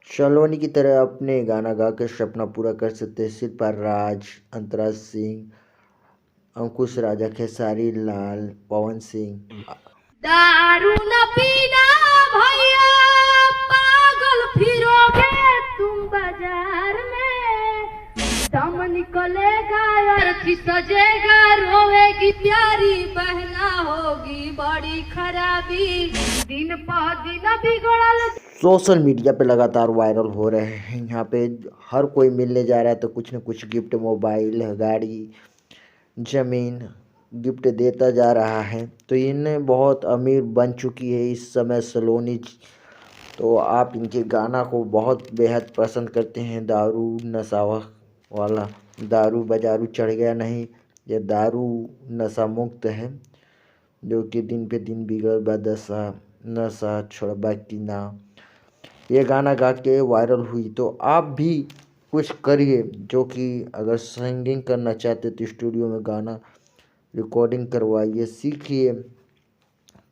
सलोनी की तरह अपने गाना गा के सपना पूरा कर सकते हैं शिल्पा राज, अंतरा सिंह, अंकुश राजा, खेसारी लाल, पवन सिंह। दारू न पीना भैया, पागल फिरोगे तुम बाजार में, दम निकलेगा अर्थी सजेगा, रोएगी प्यारी बहना, होगी बड़ी खराबी, दिन पर दिन बिगड़ल। सोशल मीडिया पे लगातार वायरल हो रहे हैं। यहाँ पे हर कोई मिलने जा रहा है तो कुछ न कुछ गिफ्ट, मोबाइल, गाड़ी, ज़मीन गिफ्ट देता जा रहा है। तो इन्हें बहुत अमीर बन चुकी है इस समय सलोनी। तो आप इनके गाना को बहुत बेहद पसंद करते हैं। दारू नशा वाला, दारू बाजारू चढ़ गया नहीं, यह दारू नशा मुक्त है, जो कि दिन पे दिन बिगड़ बदशा, नशा छोड़बा की ना, ये गाना गा के वायरल हुई। तो आप भी कुछ करिए, जो कि अगर सिंगिंग करना चाहते तो स्टूडियो में गाना रिकॉर्डिंग करवाइए, सीखिए।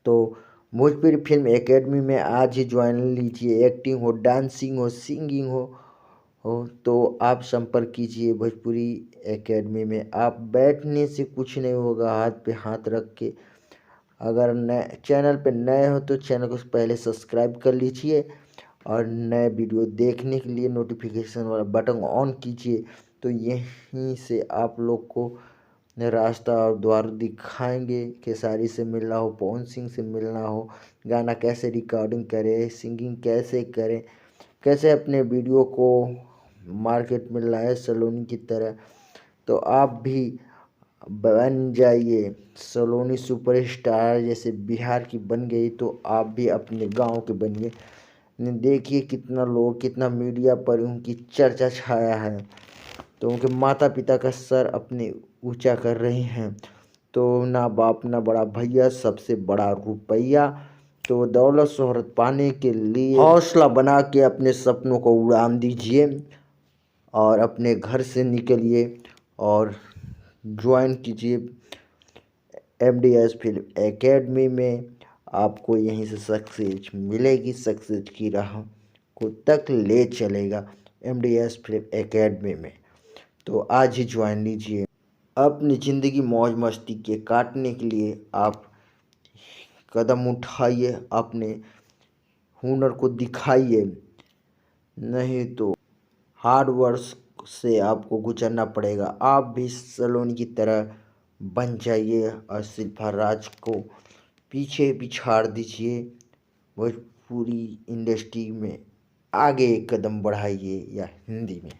तो भोजपुरी फिल्म एकेडमी में आज ही ज्वाइन लीजिए। एक्टिंग हो, डांसिंग हो, सिंगिंग हो तो आप संपर्क कीजिए भोजपुरी एकेडमी में। आप बैठने से कुछ नहीं होगा, हाथ पे हाथ रख के। अगर नए चैनल पे नए हो तो चैनल को पहले सब्सक्राइब कर लीजिए और नए वीडियो देखने के लिए नोटिफिकेशन वाला बटन ऑन कीजिए। तो यहीं से आप लोग को रास्ता और द्वार दिखाएंगे। खेसारी से मिलना हो, पवन सिंह से मिलना हो, गाना कैसे रिकॉर्डिंग करें, सिंगिंग कैसे करें, कैसे अपने वीडियो को मार्केट में लाए सलोनी की तरह, तो आप भी बन जाइए सलोनी सुपरस्टार। जैसे बिहार की बन गई तो आप भी अपने गांव के बनिए। देखिए कितना लोग, कितना मीडिया पर उनकी चर्चा छाया है। तो उनके माता पिता का सर अपने ऊंचा कर रहे हैं। तो ना बाप ना बड़ा भैया, सबसे बड़ा रुपया। तो दौलत शोहरत पाने के लिए हौसला बना के अपने सपनों को उड़ान दीजिए और अपने घर से निकलिए और ज्वाइन कीजिए MDS फिल्म एकेडमी में। आपको यहीं से सक्सेस मिलेगी, सक्सेस की राह को तक ले चलेगा MDS फिल्म एकेडमी में। तो आज ही ज्वाइन लीजिए। अपनी ज़िंदगी मौज मस्ती के काटने के लिए आप कदम उठाइए, अपने हुनर को दिखाइए, नहीं तो हार्ड वर्क से आपको गुजरना पड़ेगा। आप भी सलोनी की तरह बन जाइए और शिल्पा राज को पीछे पिछाड़ दीजिए। भोजपुरी इंडस्ट्री में आगे एक कदम बढ़ाइए, या हिंदी में।